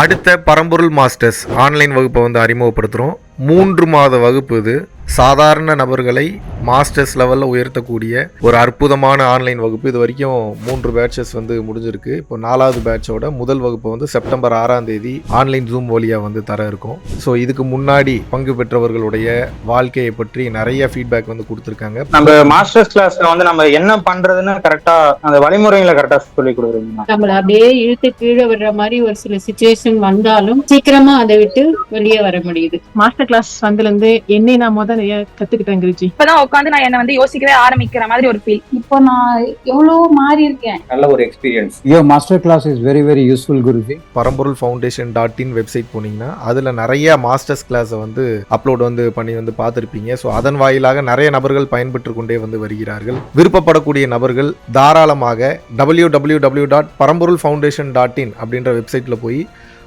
அடுத்த பரம்பொருள் masters online வகுப்பை வந்து அறிமுகப்படுத்துகிறோம். 3 மாத வகுப்பு இது. சாதாரண நபர்களை மாஸ்டர்ஸ் லெவலில் உயர்த்தக்கூடிய ஒரு அற்புதமான ஆன்லைன் வகுப்பு. இது வரைக்கும் 3 பேட்சஸ் வந்து முடிஞ்சிருக்கு. இப்போ 4வது பேட்சோட முதல் வகுப்பு வந்து செப்டம்பர் 6ஆம் தேதி ஆன்லைன் ஜூம் வழியாக வந்து தர இருக்கும். ஸோ இதுக்கு முன்னாடி பங்கு பெற்றவர்களுடைய வாழ்க்கையை பற்றி நிறைய ஃபீட்பேக் வந்து கொடுத்துருக்காங்க. நம்ம மாஸ்டர்ஸ் கிளாஸ்ல வந்து நம்ம என்ன பண்றதுன்னு கரெக்டா அந்த வழிமுறைகளை கரெக்டா சொல்லி கொடுக்குறீங்க. நம்மள அப்படியே இழுத்து கீழே விடுற மாதிரி ஒரு சில சிச்சுவேஷன் வந்தாலும் சீக்கிரமா அதை விட்டு வெளியே வர முடியுது. மாஸ்டர் கிளாஸ் வந்ததுல இருந்து என்னை நான் நிறைய கத்துக்கிட்டேன் குருஜி. இப்பதான் உட்காந்து நான் என்ன வந்து யோசிக்கவே ஆரம்பிக்கிற மாதிரி ஒரு ஃபீல். இப்போ நான் எவ்வளவு மாறி இருக்கேன். நல்ல ஒரு experience. Your master class is very very useful Guruji. பரம்பொருள் ஃபவுண்டேஷன்.in வெப்சைட் போனீங்கன்னா அதுல நிறைய மாஸ்டர்ஸ் கிளாஸை வந்து அப்லோட் வந்து பண்ணி வந்து பார்த்துருப்பீங்க. ஸோ அதன் வாயிலாக நிறைய நபர்கள் பயன்பெற்று கொண்டே வந்து வருகிறார்கள். விருப்பப்படக்கூடிய நபர்கள் தாராளமாக www.paramborulfoundation.in அப்படின்ற வெப்சைட்ல போய்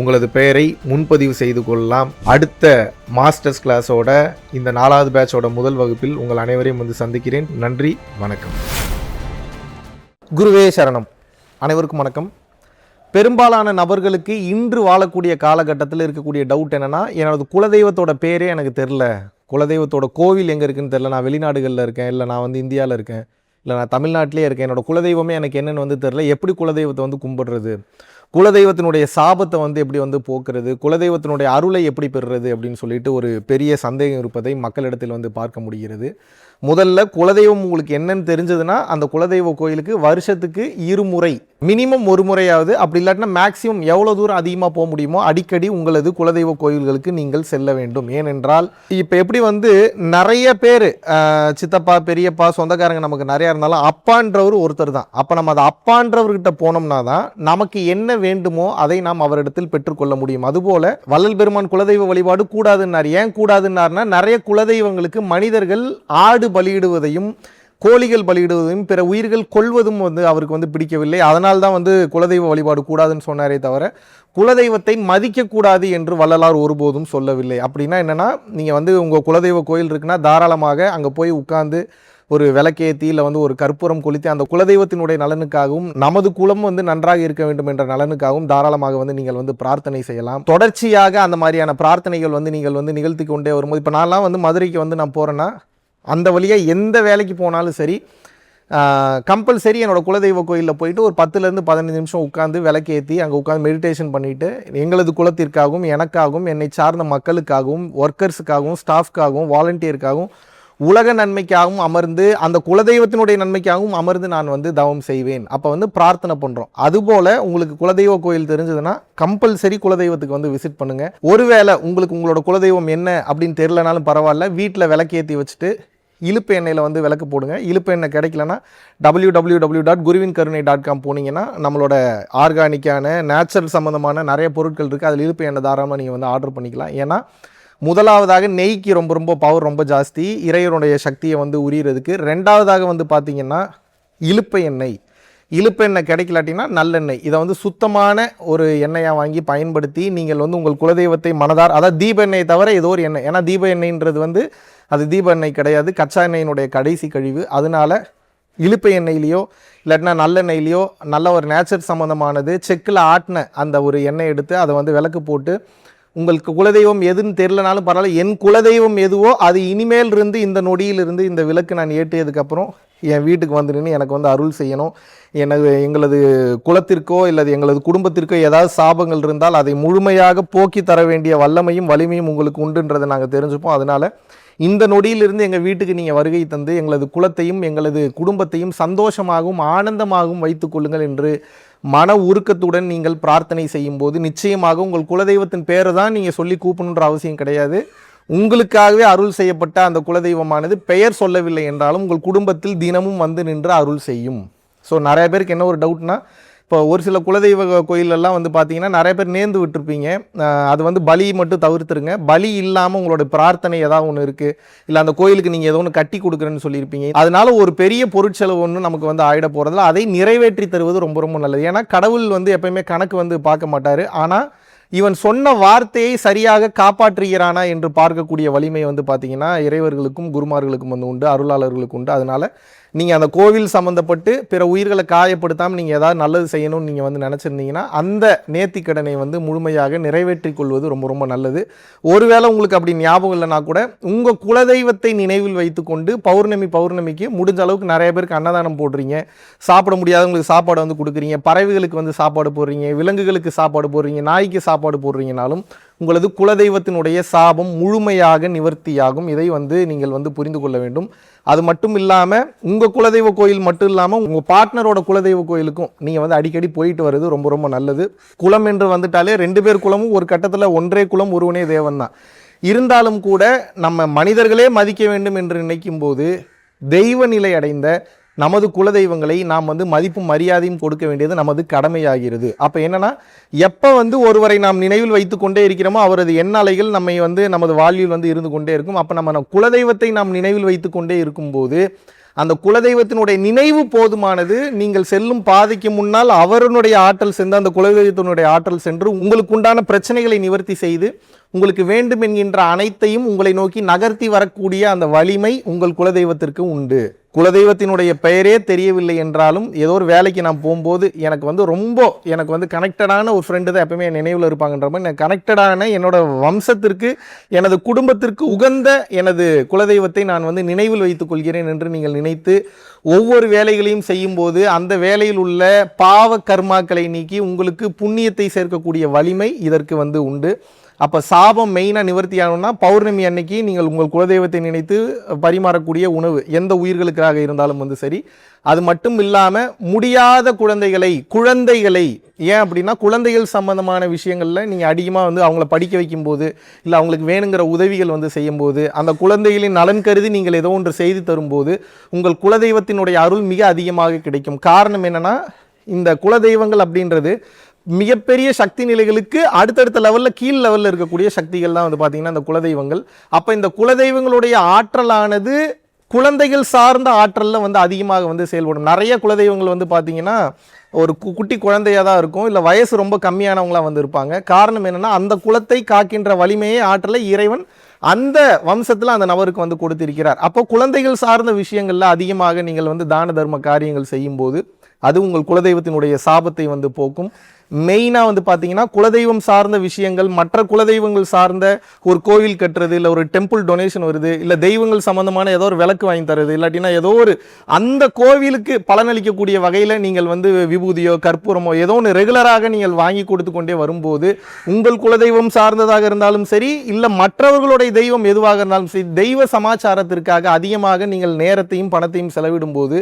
உங்களது பெயரை முன்பதிவு செய்து கொள்ளலாம். அடுத்த மாஸ்டர்ஸ் கிளாஸோட இந்த 4வது பேட்சோட முதல் வகுப்பில் உங்கள் அனைவரையும் வந்து சந்திக்கிறேன். நன்றி, வணக்கம். குருவே சரணம். அனைவருக்கும் வணக்கம். பெரும்பாலான நபர்களுக்கு இன்று வாழக்கூடிய காலகட்டத்தில் இருக்கக்கூடிய டவுட் என்னென்னா, எனது குலதெய்வத்தோட பேரே எனக்கு தெரில, குலதெய்வத்தோட கோவில் எங்கே இருக்குன்னு தெரில, நான் வெளிநாடுகளில் இருக்கேன், இல்லை நான் வந்து இந்தியாவில் இருக்கேன், இல்லை நான் தமிழ்நாட்டிலே இருக்கேன், என்னோடய குலதெய்வமே எனக்கு என்னென்னு வந்து தெரில, எப்படி குலதெய்வத்தை வந்து கும்பிடுறது, குலதெய்வத்தினுடைய சாபத்தை வந்து எப்படி வந்து போக்குறது, குலதெய்வத்தினுடைய அருளை எப்படி பெறுறது அப்படின்னு சொல்லிட்டு ஒரு பெரிய சந்தேகம் இருப்பதை மக்களிடத்தில் வந்து பார்க்க முடிகிறது. முதல்ல குலதெய்வம் உங்களுக்கு என்னன்னு தெரிஞ்சதுன்னா அந்த குலதெய்வ கோயிலுக்கு வருஷத்துக்கு 2 முறை மினிமம் 1 முறையாவது, அப்படி இல்லாட்டினா மேக்ஸிமம் எவ்வளோ தூரம் அதிகமாக போக முடியுமோ அடிக்கடி உங்களது குலதெய்வ கோயில்களுக்கு நீங்கள் செல்ல வேண்டும். ஏனென்றால் இப்போ எப்படி வந்து நிறைய பேர் சித்தப்பா பெரியப்பா சொந்தக்காரங்க நமக்கு நிறையா இருந்தாலும் அப்பான்றவர் ஒருத்தர் தான். அப்போ நம்ம அதை அப்பான்றவர்கிட்ட போனோம்னா தான் நமக்கு என்ன வேண்டுமோ அதை நாம் அவரிடத்தில் பெற்றுக்கொள்ள முடியும். அதுபோல் வள்ளல் பெருமான் குலதெய்வ வழிபாடு கூடாதுன்னார். ஏன் கூடாதுன்னார்னா நிறைய குலதெய்வங்களுக்கு மனிதர்கள் ஆடு பலியிடுவதையும் கோழிகள் பலியிடுவதையும் பிற உயிர்கள் கொள்வதும் வந்து அவருக்கு வந்து பிடிக்கவில்லை. அதனால் தான் வந்து குலதெய்வ வழிபாடு கூடாதுன்னு சொன்னாரே தவிர குலதெய்வத்தை மதிக்கக்கூடாது என்று வள்ளலார் ஒருபோதும் சொல்லவில்லை. அப்படின்னா என்னென்னா, நீங்கள் வந்து உங்கள் குலதெய்வ கோயில் இருக்குன்னா தாராளமாக அங்கே போய் உட்கார்ந்து ஒரு விளக்கேற்றி இல்லை வந்து ஒரு கற்பூரம் கொளுத்தி அந்த குலதெய்வத்தினுடைய நலனுக்காகவும் நமது குலம் வந்து நன்றாக இருக்க வேண்டும் என்ற நலனுக்காகவும் தாராளமாக வந்து நீங்கள் வந்து பிரார்த்தனை செய்யலாம். தொடர்ச்சியாக அந்த மாதிரியான பிரார்த்தனைகள் வந்து நீங்கள் வந்து நிகழ்த்தி கொண்டே வரும்போது, இப்போ நான்லாம் வந்து மதுரைக்கு வந்து நான் போகிறேன்னா அந்த வழியாக எந்த வேலைக்கு போனாலும் சரி கம்பல்சரி என்னோடய குலதெய்வ கோயிலில் போயிட்டு ஒரு 10லேருந்து 15 நிமிஷம் உட்காந்து விளக்கேற்றி அங்கே உட்காந்து மெடிடேஷன் பண்ணிவிட்டு எங்களது குலத்திற்காகவும் எனக்காகவும் என்னை சார்ந்த மக்களுக்காகவும் ஒர்க்கர்ஸுக்காகவும் ஸ்டாஃப்காகவும் வாலண்டியருக்காகவும் உலக நன்மைக்காகவும் அமர்ந்து அந்த குலதெய்வத்தினுடைய நன்மைக்காகவும் அமர்ந்து நான் வந்து தவம் செய்வேன். அப்போ வந்து பிரார்த்தனை பண்ணுறோம். அதுபோல் உங்களுக்கு குலதெய்வ கோயில் தெரிஞ்சதுன்னா கம்பல்சரி குலதெய்வத்துக்கு வந்து விசிட் பண்ணுங்கள். ஒருவேளை உங்களுக்கு உங்களோட குலதெய்வம் என்ன அப்படின்னு தெரிலனாலும் பரவாயில்ல, வீட்டில் விளக்கேற்றி வச்சுட்டு இழுப்பு எண்ணெயில் வந்து விளக்கு போடுங்க. இழுப்பு எண்ணெய் கிடைக்கலன்னா www.guruvinkarunai.com போனீங்கன்னா நம்மளோட ஆர்கானிக்கான நேச்சுரல் சம்மந்தமான நிறைய பொருட்கள் இருக்குது. அதில் இழுப்பு எண்ணெய் தாராளமாக நீங்கள் வந்து ஆர்டர் பண்ணிக்கலாம். ஏன்னா முதலாவதாக நெய்க்கு ரொம்ப பவர் ரொம்ப ஜாஸ்தி, இறைவனுடைய சக்தியை வந்து உரியறதுக்கு. ரெண்டாவதாக வந்து பார்த்திங்கன்னா இழுப்பு எண்ணெய் கிடைக்கலாட்டினா நல்லெண்ணெய், இதை வந்து சுத்தமான ஒரு எண்ணெயாக வாங்கி பயன்படுத்தி நீங்கள் வந்து உங்கள் குலதெய்வத்தை மனதார், அதாவது தீப எண்ணெயை தவிர ஏதோ ஒரு எண்ணெய், ஏன்னா தீப எண்ணெய்ன்றது வந்து அது தீப எண்ணெய் கிடையாது, கச்சா எண்ணெயினுடைய கடைசி கழிவு. அதனால் இழுப்பு எண்ணெயிலையோ இல்லாட்டினா நல்லெண்ணெயிலையோ நல்ல ஒரு நேச்சர் சம்மந்தமானது செக்கில் ஆட்டின அந்த ஒரு எண்ணெய் எடுத்து அதை வந்து விளக்கு போட்டு, உங்களுக்கு குலதெய்வம் எதுன்னு தெரிலனாலும் பரவாயில்ல, என் குலதெய்வம் எதுவோ அது இனிமேல் இருந்து இந்த நொடியிலிருந்து இந்த விளக்கு நான் ஏற்றியதுக்கப்புறம் என் வீட்டுக்கு வந்து நின்று எனக்கு வந்து அருள் செய்யணும், எங்களது குலத்திற்கோ இல்லது எங்களது குடும்பத்திற்கோ ஏதாவது சாபங்கள் இருந்தால் அதை முழுமையாக போக்கி தர வேண்டிய வல்லமையும் வலிமையும் உங்களுக்கு உண்டுன்றதை நாங்கள் தெரிஞ்சுப்போம். அதனால் இந்த நொடியிலிருந்து எங்கள் வீட்டுக்கு நீங்கள் வருகை தந்து எங்களது குலத்தையும் எங்களது குடும்பத்தையும் சந்தோஷமாகவும் ஆனந்தமாகவும் வைத்துக் கொள்ளுங்கள் என்று மன உருக்கத்துடன் நீங்கள் பிரார்த்தனை செய்யும்போது நிச்சயமாக உங்கள் குலதெய்வத்தின் பேரை தான் நீங்கள் சொல்லி கூப்பணுன்ற அவசியம் கிடையாது. உங்களுக்காகவே அருள் செய்யப்பட்ட அந்த குலதெய்வமானது பெயர் சொல்லவில்லை என்றாலும் உங்கள் குடும்பத்தில் தினமும் வந்து நின்று அருள் செய்யும். ஸோ நிறைய பேருக்கு என்ன ஒரு டவுட்னா, இப்போ ஒரு சில குலதெய்வ கோயிலெல்லாம் வந்து பார்த்தீங்கன்னா நிறைய பேர் நேர்ந்து விட்டுருப்பீங்க. அது வந்து பலி மட்டும் தவிர்த்துருங்க. பலி இல்லாமல் உங்களோட பிரார்த்தனை ஏதாவது ஒன்று இருக்குது, இல்லை அந்த கோயிலுக்கு நீங்கள் ஏதோ ஒன்று கட்டி கொடுக்குறேன்னு சொல்லியிருப்பீங்க. அதனால ஒரு பெரிய பொருட்செலவு ஒன்று நமக்கு வந்து ஆகிட போகிறதில்ல. அதை நிறைவேற்றி தருவது ரொம்ப நல்லது. ஏன்னா கடவுள் வந்து எப்பயுமே கணக்கு வந்து பார்க்க மாட்டார். ஆனால் இவன் சொன்ன வார்த்தையை சரியாக காப்பாற்றுகிறானா என்று பார்க்கக்கூடிய வலிமை வந்து பார்த்தீங்கன்னா இறைவர்களுக்கும் குருமார்களுக்கும் வந்து உண்டு, அருளாளர்களுக்கு உண்டு. அதனால் நீங்கள் அந்த கோவில் சம்மந்தப்பட்டு பிற உயிர்களை காயப்படுத்தாமல் நீங்கள் ஏதாவது நல்லது செய்யணும்னு நீங்கள் வந்து நினச்சிருந்தீங்கன்னா அந்த நேர்த்திக்கடனை வந்து முழுமையாக நிறைவேற்றிக் கொள்வது ரொம்ப ரொம்ப நல்லது. ஒருவேளை உங்களுக்கு அப்படி ஞாபகம் இல்லைனா கூட உங்கள் குலதெய்வத்தை நினைவில் வைத்துக்கொண்டு பௌர்ணமிக்கு முடிஞ்ச அளவுக்கு நிறைய பேருக்கு அன்னதானம் போடுறீங்க, சாப்பிட முடியாதவங்களுக்கு சாப்பாடு வந்து கொடுக்குறீங்க, பறவைகளுக்கு வந்து சாப்பாடு போடுறீங்க, விலங்குகளுக்கு சாப்பாடு போடுறீங்க, நாய்க்கு சாப்பாடு போடுறீங்கனாலும் உங்களது குலதெய்வத்தினுடைய சாபம் முழுமையாக நிவர்த்தியாகும். இதை வந்து நீங்கள் வந்து புரிந்து கொள்ள வேண்டும். அது மட்டும் இல்லாமல் உங்கள் குலதெய்வ கோயில் மட்டும் இல்லாமல் உங்கள் பார்ட்னரோட குலதெய்வ கோயிலுக்கும் நீங்கள் வந்து அடிக்கடி போயிட்டு வர்றது ரொம்ப ரொம்ப நல்லது. குலம் என்று வந்துட்டாலே 2 பேர் குலமும் ஒரு கட்டத்தில் ஒன்றே குலம் ஒருவனே தேவன் தான். இருந்தாலும் கூட நம்ம மனிதர்களே மதிக்க வேண்டும் என்று நினைக்கும் போது தெய்வ நிலை அடைந்த நமது குலதெய்வங்களை நாம் வந்து மதிப்பும் மரியாதையும் கொடுக்க வேண்டியது நமது கடமையாகிறது. அப்போ என்னன்னா, எப்போ வந்து ஒருவரை நாம் நினைவில் வைத்து கொண்டே இருக்கிறோமோ அவரது எண்ணலைகள் நம்மை வந்து நமது வாழ்வில் வந்து இருந்து கொண்டே இருக்கும். அப்போ நம்ம குலதெய்வத்தை நாம் நினைவில் வைத்து கொண்டே இருக்கும்போது அந்த குலதெய்வத்தினுடைய நினைவு போதுமானது. நீங்கள் செல்லும் பாதைக்கு முன்னால் அவருடைய ஆற்றல் சென்று அந்த குலதெய்வத்தினுடைய ஆற்றல் சென்று உங்களுக்கு உண்டான பிரச்சனைகளை நிவர்த்தி செய்து உங்களுக்கு வேண்டும் என்கின்ற அனைத்தையும் உங்களை நோக்கி நகர்த்தி வரக்கூடிய அந்த வலிமை உங்கள் குலதெய்வத்திற்கு உண்டு. குலதெய்வத்தினுடைய பெயரே தெரியவில்லை என்றாலும் ஏதோ ஒரு வேலைக்கு நான் போகும்போது எனக்கு வந்து கனெக்டடான ஒரு ஃப்ரெண்டு தான் எப்பவுமே நினைவில் இருப்பாங்கன்ற மாதிரி நான் கனெக்டடான என்னோட வம்சத்திற்கு எனது குடும்பத்திற்கு உகந்த எனது குலதெய்வத்தை நான் வந்து நினைவில் வைத்துக் கொள்கிறேன் என்று நீங்கள் நினைத்து ஒவ்வொரு வேலைகளையும் செய்யும்போது அந்த வேலையில் உள்ள பாவ கர்மாக்களை நீக்கி உங்களுக்கு புண்ணியத்தை சேர்க்கக்கூடிய வலிமை இதற்கு வந்து உண்டு. அப்போ சாபம் மெயினாக நிவர்த்தி ஆகணும்னா பௌர்ணமி அன்னைக்கு நீங்கள் உங்கள் குலதெய்வத்தை நினைத்து பரிமாறக்கூடிய உணவு எந்த உயிர்களுக்காக இருந்தாலும் வந்து சரி. அது மட்டும் இல்லாமல் முடியாத குழந்தைகளை ஏன் அப்படின்னா குழந்தைகள் சம்பந்தமான விஷயங்களில் நீங்கள் அதிகமாக வந்து அவங்கள படிக்க வைக்கும்போது இல்லை அவங்களுக்கு வேணுங்கிற உதவிகள் வந்து செய்யும்போது அந்த குழந்தைகளின் நலன் கருதி நீங்கள் ஏதோ ஒன்று செய்து தரும்போது உங்கள் குலதெய்வத்தினுடைய அருள் மிக அதிகமாக கிடைக்கும். காரணம் என்னன்னா, இந்த குலதெய்வங்கள் அப்படின்றது மிகப்பெரிய சக்தி நிலைகளுக்கு அடுத்தடுத்த லெவலில் கீழ் லெவலில் இருக்கக்கூடிய சக்திகள் தான் வந்து பார்த்தீங்கன்னா இந்த குலதெய்வங்கள். அப்போ இந்த குலதெய்வங்களுடைய ஆற்றலானது குழந்தைகள் சார்ந்த ஆற்றலில் வந்து அதிகமாக வந்து செயல்படும். நிறைய குலதெய்வங்கள் வந்து பார்த்தீங்கன்னா ஒரு குட்டி குழந்தையாக தான் இருக்கும், இல்லை வயசு ரொம்ப கம்மியானவங்களாக வந்து இருப்பாங்க. காரணம் என்னென்னா, அந்த குலத்தை காக்கின்ற வலிமையை ஆற்றலை இறைவன் அந்த வம்சத்தில் அந்த நபருக்கு வந்து கொடுத்திருக்கிறார். அப்போ குழந்தைகள் சார்ந்த விஷயங்களில் அதிகமாக நீங்கள் வந்து தான தர்ம காரியங்கள் செய்யும்போது அது உங்கள் குலதெய்வத்தினுடைய சாபத்தை வந்து போக்கும். மெயினாக வந்து பார்த்தீங்கன்னா குலதெய்வம் சார்ந்த விஷயங்கள், மற்ற குலதெய்வங்கள் சார்ந்த ஒரு கோவில் கட்டுறது, இல்லை ஒரு டெம்பிள் டொனேஷன் வருது, இல்லை தெய்வங்கள் சம்மந்தமான ஏதோ ஒரு விளக்கு வாங்கி தருது, இல்லாட்டினா ஏதோ ஒரு அந்த கோவிலுக்கு பலனளிக்கக்கூடிய வகையில் நீங்கள் வந்து விபூதியோ கற்பூரமோ ஏதோ ஒன்று ரெகுலராக நீங்கள் வாங்கி கொடுத்து கொண்டே வரும்போது உங்கள் குலதெய்வம் சார்ந்ததாக இருந்தாலும் சரி, இல்லை மற்றவர்களுடைய தெய்வம் எதுவாக இருந்தாலும் சரி, தெய்வ சமாச்சாரத்திற்காக அதிகமாக நீங்கள் நேரத்தையும் பணத்தையும் செலவிடும் போது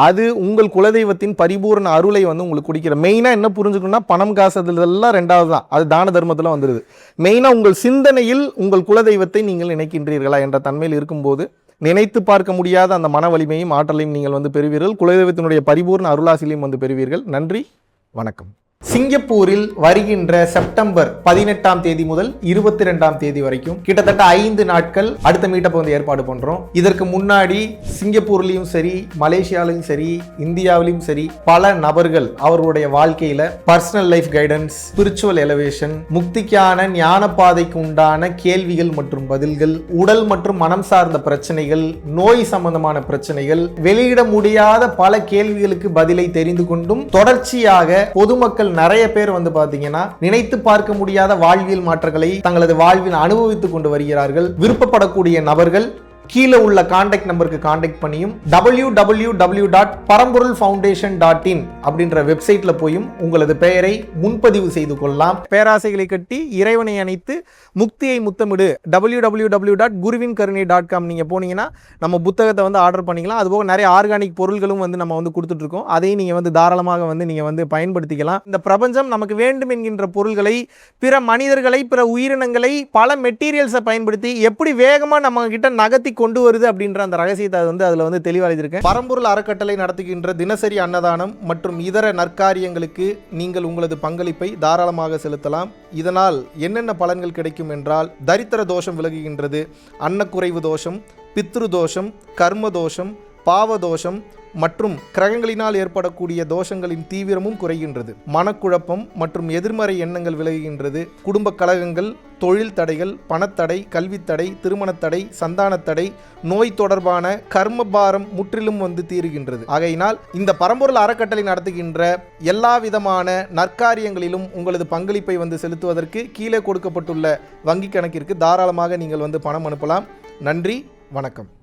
அது உங்கள் குலதெய்வத்தின் பரிபூர்ண அருளை வந்து உங்களுக்கு குடிக்கிற. மெயினாக என்ன புரிஞ்சுக்கணும்னா, பணம் காசு இதெல்லாம் ரெண்டாவது தான், அது தான தர்மத்தில் வந்துடுது. மெயினாக உங்கள் சிந்தனையில் உங்கள் குலதெய்வத்தை நீங்கள் நினைக்கின்றீர்களா என்ற தன்மையில் இருக்கும்போது நினைத்து பார்க்க முடியாத அந்த மன வலிமையும் ஆற்றலையும் நீங்கள் வந்து பெறுவீர்கள். குலதெய்வத்தினுடைய பரிபூர்ண அருளாசிலையும் வந்து பெறுவீர்கள். நன்றி, வணக்கம். சிங்கப்பூரில் வருகின்ற செப்டம்பர் 18ஆம் தேதி முதல் 22ஆம் தேதி வரைக்கும் கிட்டத்தட்ட 5 நாட்கள் அடுத்த மீட்டப் வந்து ஏற்பாடு பண்றோம். இதற்கு முன்னாடி சிங்கப்பூர்லயும் சரி, மலேசியாலையும் சரி, இந்தியாவிலும் சரி பல நபர்கள் அவர்களுடைய வாழ்க்கையில personal life guidance, spiritual elevation, முக்திக்கான ஞான பாதைக்கு உண்டான கேள்விகள் மற்றும் பதில்கள், உடல் மற்றும் மனம் சார்ந்த பிரச்சனைகள், நோய் சம்பந்தமான பிரச்சனைகள், வெளியிட முடியாத பல கேள்விகளுக்கு பதிலை தெரிந்து கொண்டும் தொடர்ச்சியாக பொதுமக்கள் நிறைய பேர் வந்து பாத்தீங்கன்னா நினைத்து பார்க்க முடியாத வாழ்வியல் மாற்றங்களை தங்களது வாழ்வில் அனுபவித்துக் கொண்டு வருகிறார்கள். விருப்பப்படக்கூடிய நபர்கள் கீழே உள்ள கான்டாக்ட் நம்பருக்கு கான்டாக்ட் பண்ணியும் www.paramporulfoundation.in அப்படின்ற வெப்சைட்ல போயும் உங்களது பெயரை முன்பதிவு செய்து கொள்ளலாம். பேராசைகளை கட்டி இறைவனை அணைத்து முக்தியை முத்தமிடு www.guruvinkarunai.com நீங்க போனீங்கன்னா நம்ம புத்தகத்தை வந்து ஆர்டர் பண்ணிக்கலாம். அதுபோக நிறைய ஆர்கானிக் பொருள்களும் வந்து நம்ம வந்து கொடுத்துட்டு இருக்கோம். அதையும் நீங்க வந்து தாராளமாக வந்து நீங்க வந்து பயன்படுத்திக்கலாம். இந்த பிரபஞ்சம் நமக்கு வேண்டும் என்கின்ற பொருள்களை, பிற மனிதர்களை, பிற உயிரினங்களை பல மெட்டீரியல்ஸை பயன்படுத்தி எப்படி வேகமா நம்ம கிட்ட நகர்த்தி கொண்டு வருது அப்படின்ற அந்த ரகசியத்தை வந்து அதில் வந்து தெளிவாக எழுதியிருக்கேன். பரம்பொருள் அறக்கட்டளை நடத்துகின்ற தினசரி அன்னதானம் மற்றும் இதர நற்காரியங்களுக்கு நீங்கள் உங்களது பங்களிப்பை தாராளமாக செலுத்தலாம். இதனால் என்னென்ன பலன்கள் கிடைக்கும் என்றால், தரித்திர தோஷம் விலகுகின்றது, அன்னக்குறைவு தோஷம், பித்ரு தோஷம், கர்ம தோஷம், பாவதோஷம் மற்றும் கிரகங்களினால் ஏற்படக்கூடிய தோஷங்களின் தீவிரமும் குறைகின்றது. மனக்குழப்பம் மற்றும் எதிர்மறை எண்ணங்கள் விலகுகின்றது. குடும்ப கலகங்கள், தொழில் தடைகள், பணத்தடை, கல்வித்தடை, திருமணத்தடை, சந்தானத்தடை, நோய் தொடர்பான கர்மபாரம் முற்றிலும் தீருகின்றது. ஆகையினால் இந்த பரம்பொருள் அறக்கட்டளை நடத்துகின்ற எல்லா விதமான நற்காரியங்களிலும் உங்களது பங்களிப்பை செலுத்துவதற்கு கீழே கொடுக்கப்பட்டுள்ள வங்கி கணக்கிற்கு தாராளமாக நீங்கள் பணம் அனுப்பலாம். நன்றி, வணக்கம்.